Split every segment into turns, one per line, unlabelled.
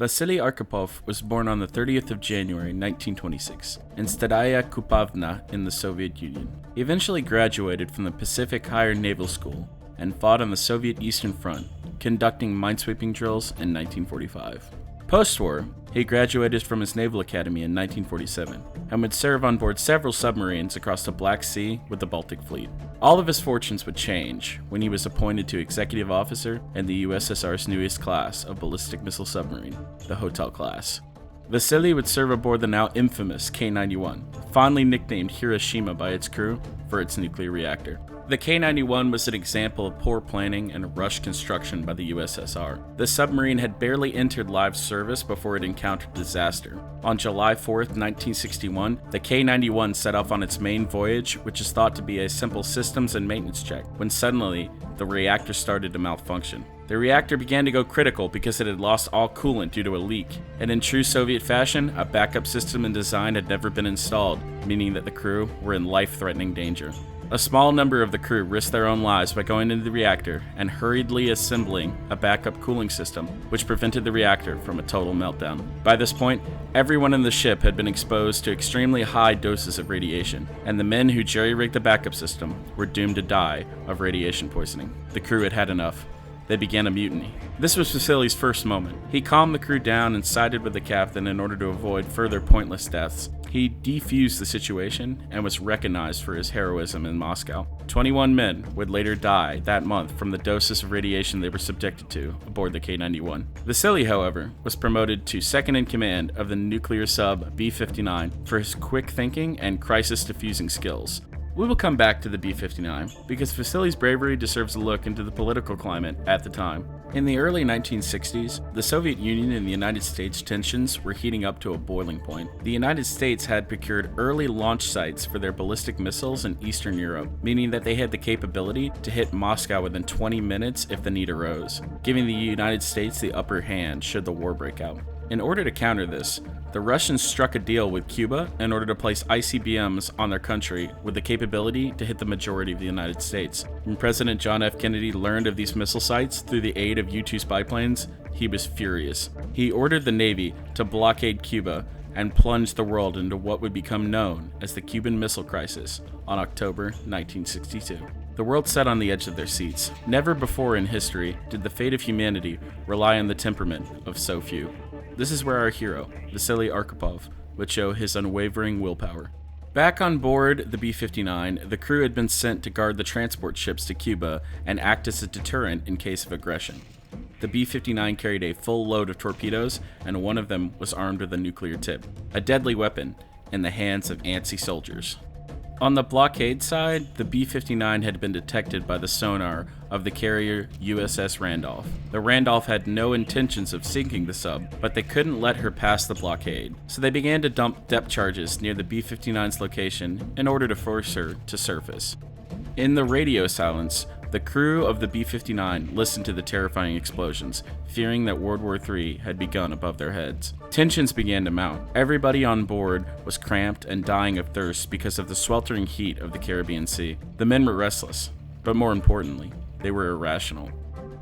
Vasili Arkipov was born on the 30th of January 1926 in Stadaya Kupovna in the Soviet Union. He eventually graduated from the Pacific Higher Naval School and fought on the Soviet Eastern Front, conducting minesweeping drills in 1945. Post-war, he graduated from his Naval Academy in 1947 and would serve on board several submarines across the Black Sea with the Baltic Fleet. All of his fortunes would change when he was appointed to executive officer in the USSR's newest class of ballistic missile submarine, the Hotel class. Vasili would serve aboard the now infamous K-91, fondly nicknamed Hiroshima by its crew for its nuclear reactor. The K-91 was an example of poor planning and rushed construction by the USSR. The submarine had barely entered live service before it encountered disaster. On July 4, 1961, the K-91 set off on its main voyage, which is thought to be a simple systems and maintenance check, when suddenly the reactor started to malfunction. The reactor began to go critical because it had lost all coolant due to a leak, and in true Soviet fashion, a backup system and design had never been installed, meaning that the crew were in life-threatening danger. A small number of the crew risked their own lives by going into the reactor and hurriedly assembling a backup cooling system, which prevented the reactor from a total meltdown. By this point, everyone in the ship had been exposed to extremely high doses of radiation, and the men who jerry-rigged the backup system were doomed to die of radiation poisoning. The crew had had enough. They began a mutiny. This was Vasili's first moment. He calmed the crew down and sided with the captain in order to avoid further pointless deaths. He defused the situation and was recognized for his heroism in Moscow. 21 men would later die that month from the doses of radiation they were subjected to aboard the K-91. Vasili, however, was promoted to second in command of the nuclear sub B-59 for his quick thinking and crisis diffusing skills. We will come back to the B-59 because Vasili's bravery deserves a look into the political climate at the time. In the early 1960s, the Soviet Union and the United States tensions were heating up to a boiling point. The United States had procured early launch sites for their ballistic missiles in Eastern Europe, meaning that they had the capability to hit Moscow within 20 minutes if the need arose, giving the United States the upper hand should the war break out. In order to counter this, the Russians struck a deal with Cuba in order to place ICBMs on their country with the capability to hit the majority of the United States. When President John F. Kennedy learned of these missile sites through the aid of U-2 spy planes, he was furious. He ordered the Navy to blockade Cuba and plunge the world into what would become known as the Cuban Missile Crisis on October 1962. The world sat on the edge of their seats. Never before in history did the fate of humanity rely on the temperament of so few. This is where our hero, Vasili Arkipov, would show his unwavering willpower. Back on board the B-59, the crew had been sent to guard the transport ships to Cuba and act as a deterrent in case of aggression. The B-59 carried a full load of torpedoes, and one of them was armed with a nuclear tip, a deadly weapon in the hands of antsy soldiers. On the blockade side, the B-59 had been detected by the sonar of the carrier USS Randolph. The Randolph had no intentions of sinking the sub, but they couldn't let her pass the blockade, so they began to dump depth charges near the B-59's location in order to force her to surface. In the radio silence, the crew of the B-59 listened to the terrifying explosions, fearing that World War III had begun above their heads. Tensions began to mount. Everybody on board was cramped and dying of thirst because of the sweltering heat of the Caribbean Sea. The men were restless, but more importantly, they were irrational.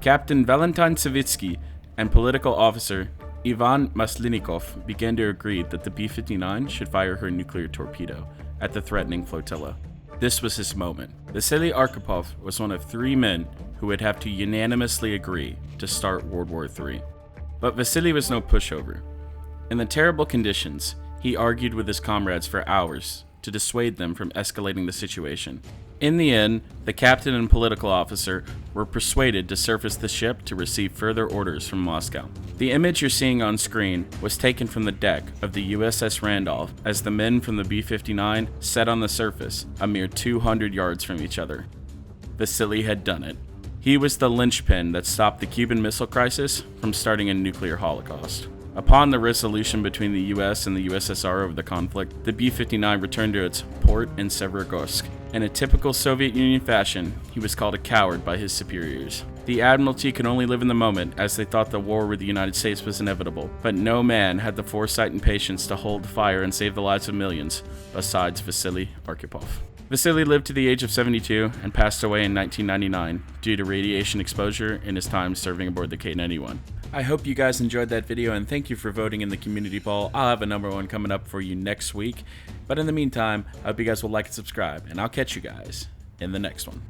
Captain Valentin Savitsky and political officer Ivan Maslenikov began to agree that the B-59 should fire her nuclear torpedo at the threatening flotilla. This was his moment. Vasili Arkipov was one of 3 men who would have to unanimously agree to start World War III. But Vasili was no pushover. In the terrible conditions, he argued with his comrades for hours to dissuade them from escalating the situation. In the end, the captain and political officer were persuaded to surface the ship to receive further orders from Moscow. The image you're seeing on screen was taken from the deck of the USS Randolph as the men from the B-59 sat on the surface, a mere 200 yards from each other. Vasili had done it. He was the linchpin that stopped the Cuban Missile Crisis from starting a nuclear holocaust. Upon the resolution between the US and the USSR over the conflict, the B-59 returned to its port in Severogorsk. In a typical Soviet Union fashion, he was called a coward by his superiors. The Admiralty could only live in the moment as they thought the war with the United States was inevitable, but no man had the foresight and patience to hold the fire and save the lives of millions besides Vasili Arkipov. Vasili lived to the age of 72 and passed away in 1999 due to radiation exposure in his time serving aboard the K-91. I hope you guys enjoyed that video, and thank you for voting in the community poll. I'll have a number one coming up for you next week. But in the meantime, I hope you guys will like and subscribe, and I'll catch you guys in the next one.